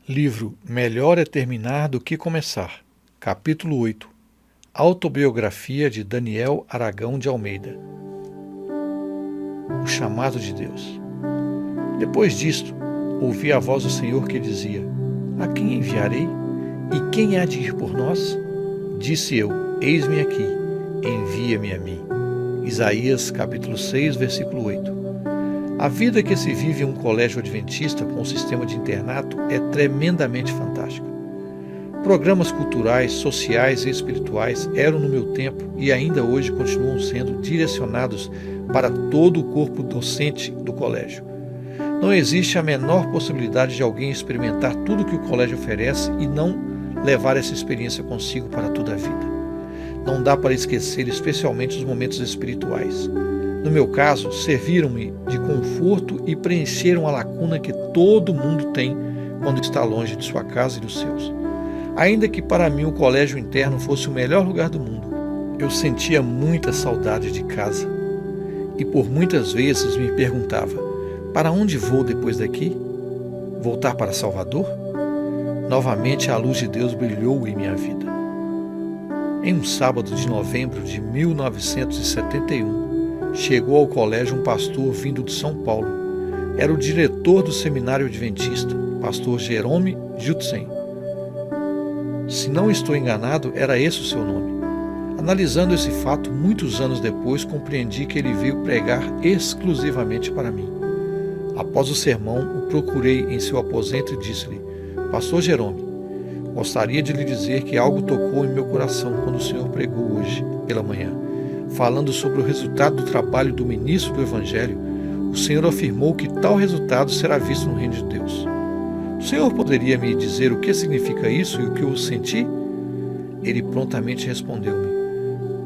Livro Melhor é Terminar do que Começar. Capítulo 8. Autobiografia de Daniel Aragão de Almeida. O chamado de Deus. Depois disto, ouvi a voz do Senhor que dizia: A quem enviarei? E quem há de ir por nós? Disse eu: Eis-me aqui, envia-me a mim. Isaías capítulo 6, versículo 8. A vida que se vive em um colégio adventista com um sistema de internato é tremendamente fantástica. Programas culturais, sociais e espirituais eram no meu tempo e ainda hoje continuam sendo direcionados para todo o corpo docente do colégio. Não existe a menor possibilidade de alguém experimentar tudo que o colégio oferece e não levar essa experiência consigo para toda a vida. Não dá para esquecer especialmente os momentos espirituais. No meu caso, serviram-me de conforto e preencheram a lacuna que todo mundo tem quando está longe de sua casa e dos seus. Ainda que para mim o colégio interno fosse o melhor lugar do mundo, eu sentia muita saudade de casa. E por muitas vezes me perguntava: para onde vou depois daqui? Voltar para Salvador? Novamente a luz de Deus brilhou em minha vida. Em um sábado de novembro de 1971, chegou ao colégio um pastor vindo de São Paulo. Era o diretor do seminário adventista, pastor Jerome Judson. Se não estou enganado, era esse o seu nome. Analisando esse fato, muitos anos depois, compreendi que ele veio pregar exclusivamente para mim. Após o sermão, o procurei em seu aposento e disse-lhe: Pastor Jerome, gostaria de lhe dizer que algo tocou em meu coração quando o senhor pregou hoje pela manhã. Falando sobre o resultado do trabalho do ministro do Evangelho, o Senhor afirmou que tal resultado será visto no reino de Deus. O Senhor poderia me dizer o que significa isso e o que eu senti? Ele prontamente respondeu-me: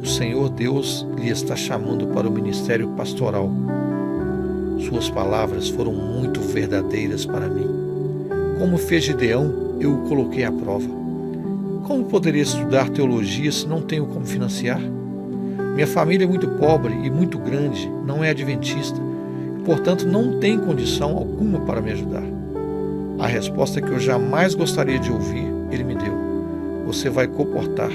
O Senhor Deus lhe está chamando para o ministério pastoral. Suas palavras foram muito verdadeiras para mim. Como fez Gideão, eu o coloquei à prova. Como poderia estudar teologia se não tenho como financiar? Minha família é muito pobre e muito grande, não é adventista, e, portanto não tem condição alguma para me ajudar. A resposta que eu jamais gostaria de ouvir, ele me deu: Você vai comportar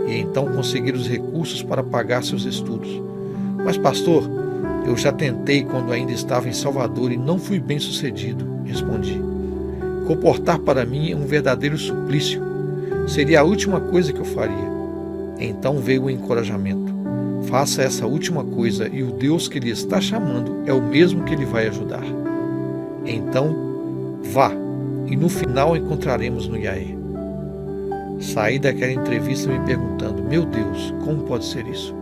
e então conseguir os recursos para pagar seus estudos. Mas pastor, eu já tentei quando ainda estava em Salvador e não fui bem sucedido, respondi. Comportar para mim é um verdadeiro suplício. Seria a última coisa que eu faria. Então veio o encorajamento. Faça essa última coisa e o Deus que lhe está chamando é o mesmo que lhe vai ajudar. Então, vá, e no final encontraremos no IAE. Saí daquela entrevista me perguntando: Meu Deus, como pode ser isso?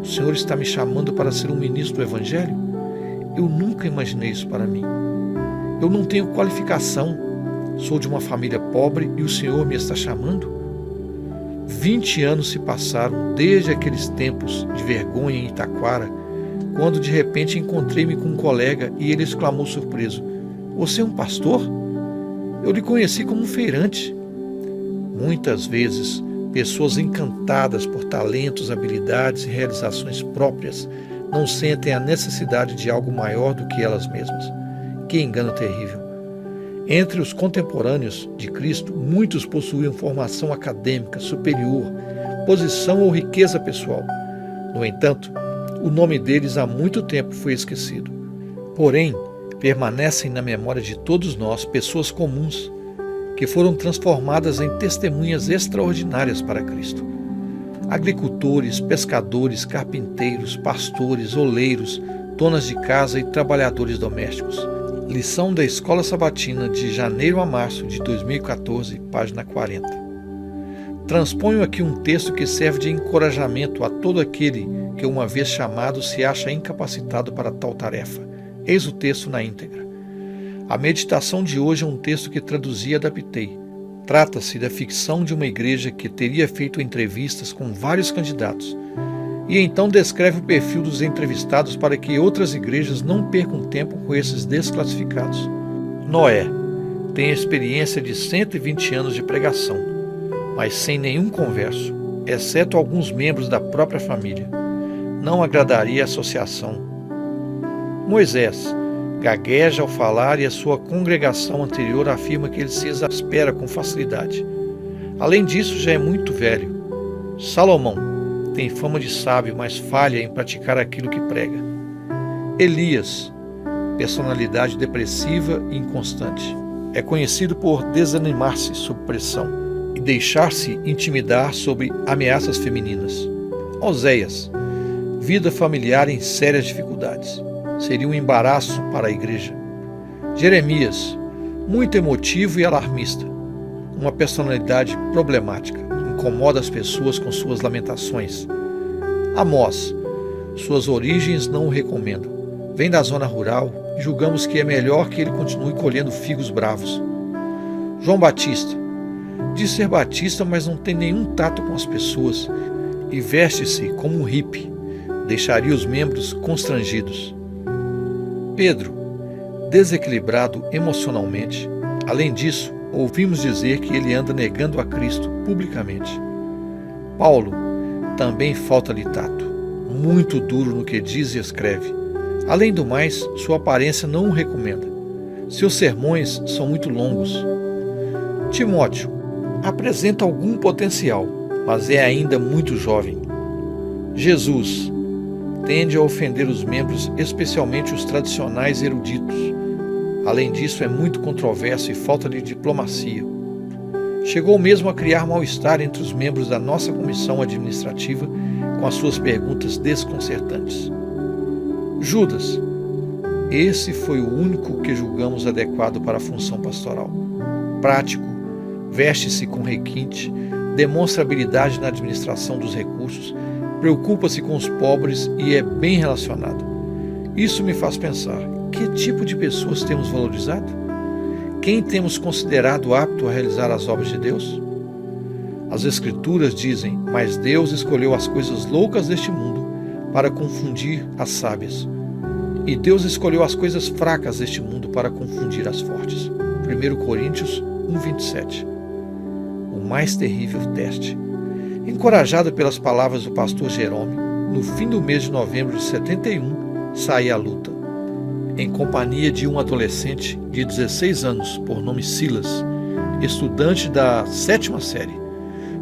O Senhor está me chamando para ser um ministro do Evangelho? Eu nunca imaginei isso para mim. Eu não tenho qualificação, sou de uma família pobre e o Senhor me está chamando? 20 anos se passaram desde aqueles tempos de vergonha em Itaquara, quando de repente encontrei-me com um colega e ele exclamou surpreso: Você é um pastor? Eu lhe conheci como um feirante. Muitas vezes, pessoas encantadas por talentos, habilidades e realizações próprias não sentem a necessidade de algo maior do que elas mesmas. Que engano terrível! Entre os contemporâneos de Cristo, muitos possuíam formação acadêmica superior, posição ou riqueza pessoal. No entanto, o nome deles há muito tempo foi esquecido. Porém, permanecem na memória de todos nós pessoas comuns, que foram transformadas em testemunhas extraordinárias para Cristo. Agricultores, pescadores, carpinteiros, pastores, oleiros, donas de casa e trabalhadores domésticos. Lição da Escola Sabatina de janeiro a março de 2014, página 40. Transponho aqui um texto que serve de encorajamento a todo aquele que, uma vez chamado, se acha incapacitado para tal tarefa. Eis o texto na íntegra. A meditação de hoje é um texto que traduzi e adaptei. Trata-se da ficção de uma igreja que teria feito entrevistas com vários candidatos e então descreve o perfil dos entrevistados para que outras igrejas não percam tempo com esses desclassificados. Noé tem experiência de 120 anos de pregação, mas sem nenhum converso, exceto alguns membros da própria família. Não agradaria a associação. Moisés gagueja ao falar e a sua congregação anterior afirma que ele se exaspera com facilidade. Além disso, já é muito velho. Salomão tem fama de sábio, mas falha em praticar aquilo que prega. Elias, personalidade depressiva e inconstante, é conhecido por desanimar-se sob pressão e deixar-se intimidar sob ameaças femininas. Oséias, vida familiar em sérias dificuldades, seria um embaraço para a igreja. Jeremias, muito emotivo e alarmista, uma personalidade problemática, incomoda as pessoas com suas lamentações. Amós, suas origens não o recomendam. Vem da zona rural e julgamos que é melhor que ele continue colhendo figos bravos. João Batista, diz ser batista, mas não tem nenhum tato com as pessoas e veste-se como um hippie, deixaria os membros constrangidos. Pedro, desequilibrado emocionalmente. Além disso, ouvimos dizer que ele anda negando a Cristo publicamente. Paulo, também falta-lhe tato, muito duro no que diz e escreve. Além do mais, sua aparência não o recomenda. Seus sermões são muito longos. Timóteo apresenta algum potencial, mas é ainda muito jovem. Jesus tende a ofender os membros, especialmente os tradicionais eruditos. Além disso, é muito controverso e falta-lhe diplomacia. Chegou mesmo a criar mal-estar entre os membros da nossa comissão administrativa com as suas perguntas desconcertantes. Judas, esse foi o único que julgamos adequado para a função pastoral. Prático, veste-se com requinte, demonstra habilidade na administração dos recursos, preocupa-se com os pobres e é bem relacionado. Isso me faz pensar, que tipo de pessoas temos valorizado? Quem temos considerado apto a realizar as obras de Deus? As Escrituras dizem, mas Deus escolheu as coisas loucas deste mundo para confundir as sábias. E Deus escolheu as coisas fracas deste mundo para confundir as fortes. 1 Coríntios 1:27. O mais terrível teste. Encorajado pelas palavras do pastor Jerome, no fim do mês de novembro de 71, saí à luta. Em companhia de um adolescente de 16 anos, por nome Silas, estudante da 7ª série.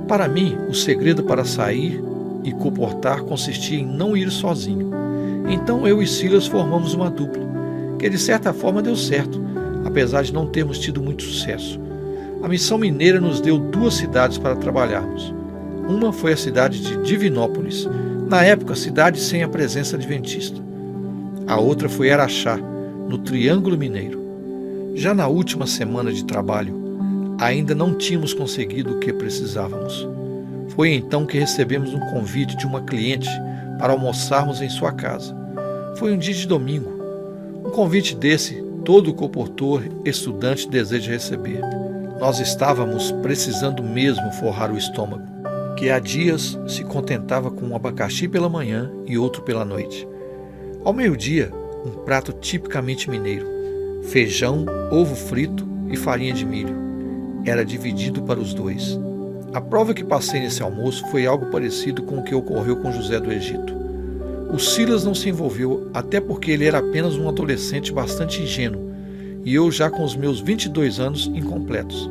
Para mim, o segredo para sair e comportar consistia em não ir sozinho. Então eu e Silas formamos uma dupla, que de certa forma deu certo, apesar de não termos tido muito sucesso. A Missão Mineira nos deu 2 cidades para trabalharmos. Uma foi a cidade de Divinópolis, na época cidade sem a presença adventista. A outra foi Araxá, no Triângulo Mineiro. Já na última semana de trabalho, ainda não tínhamos conseguido o que precisávamos. Foi então que recebemos um convite de uma cliente para almoçarmos em sua casa. Foi um dia de domingo. Um convite desse, todo comportor estudante deseja receber. Nós estávamos precisando mesmo forrar o estômago, que há dias se contentava com um abacaxi pela manhã e outro pela noite. Ao meio-dia, um prato tipicamente mineiro, feijão, ovo frito e farinha de milho. Era dividido para os 2. A prova que passei nesse almoço foi algo parecido com o que ocorreu com José do Egito. O Silas não se envolveu, até porque ele era apenas um adolescente bastante ingênuo, e eu já com os meus 22 anos incompletos.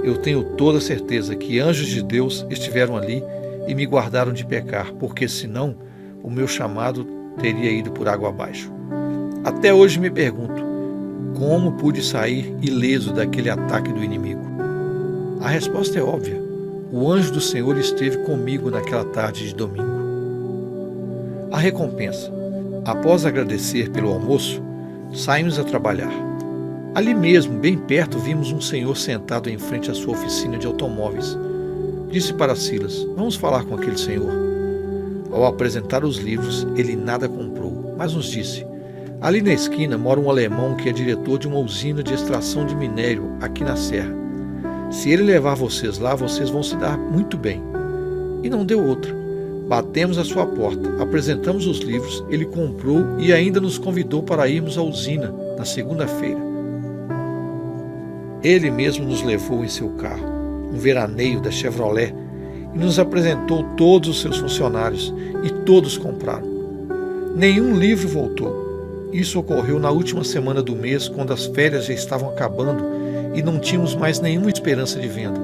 Eu tenho toda certeza que anjos de Deus estiveram ali e me guardaram de pecar, porque senão o meu chamado teria ido por água abaixo. Até hoje me pergunto, como pude sair ileso daquele ataque do inimigo? A resposta é óbvia. O anjo do Senhor esteve comigo naquela tarde de domingo. A recompensa. Após agradecer pelo almoço, saímos a trabalhar. Ali mesmo, bem perto, vimos um senhor sentado em frente à sua oficina de automóveis. Disse para Silas, vamos falar com aquele senhor. Ao apresentar os livros, ele nada comprou, mas nos disse, ali na esquina mora um alemão que é diretor de uma usina de extração de minério aqui na serra. Se ele levar vocês lá, vocês vão se dar muito bem. E não deu outra. Batemos à sua porta, apresentamos os livros, ele comprou e ainda nos convidou para irmos à usina na segunda-feira. Ele mesmo nos levou em seu carro, um veraneio da Chevrolet, e nos apresentou todos os seus funcionários, e todos compraram. Nenhum livro voltou. Isso ocorreu na última semana do mês, quando as férias já estavam acabando e não tínhamos mais nenhuma esperança de venda.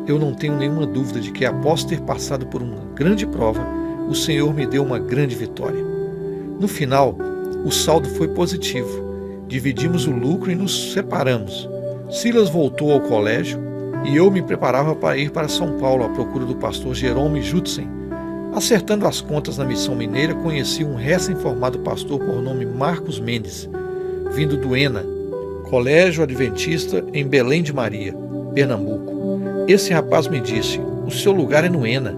Eu não tenho nenhuma dúvida de que, após ter passado por uma grande prova, o Senhor me deu uma grande vitória. No final, o saldo foi positivo. Dividimos o lucro e nos separamos. Silas voltou ao colégio e eu me preparava para ir para São Paulo à procura do pastor Jerome Judson. Acertando as contas na Missão Mineira, conheci um recém-formado pastor por nome Marcos Mendes, vindo do ENA, Colégio Adventista em Belém de Maria, Pernambuco. Esse rapaz me disse: "O seu lugar é no ENA."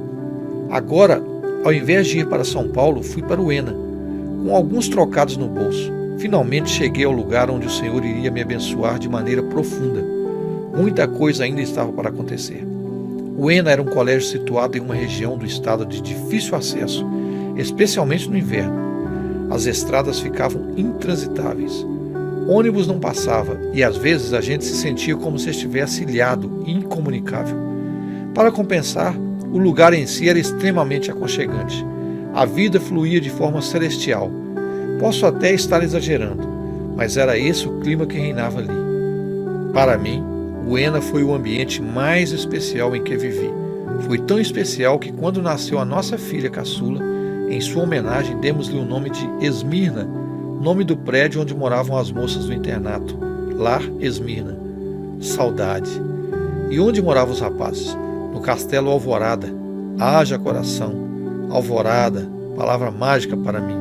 Agora, ao invés de ir para São Paulo, fui para o ENA, com alguns trocados no bolso. Finalmente cheguei ao lugar onde o Senhor iria me abençoar de maneira profunda. Muita coisa ainda estava para acontecer. O ENA era um colégio situado em uma região do estado de difícil acesso, especialmente no inverno. As estradas ficavam intransitáveis. Ônibus não passava e às vezes a gente se sentia como se estivesse ilhado e incomunicável. Para compensar, o lugar em si era extremamente aconchegante. A vida fluía de forma celestial. Posso até estar exagerando, mas era esse o clima que reinava ali. Para mim, o ENA foi o ambiente mais especial em que vivi. Foi tão especial que, quando nasceu a nossa filha caçula, em sua homenagem demos-lhe o nome de Esmirna, nome do prédio onde moravam as moças do internato, Lar Esmirna. Saudade. E onde moravam os rapazes? No Castelo Alvorada. Haja coração. Alvorada, palavra mágica para mim.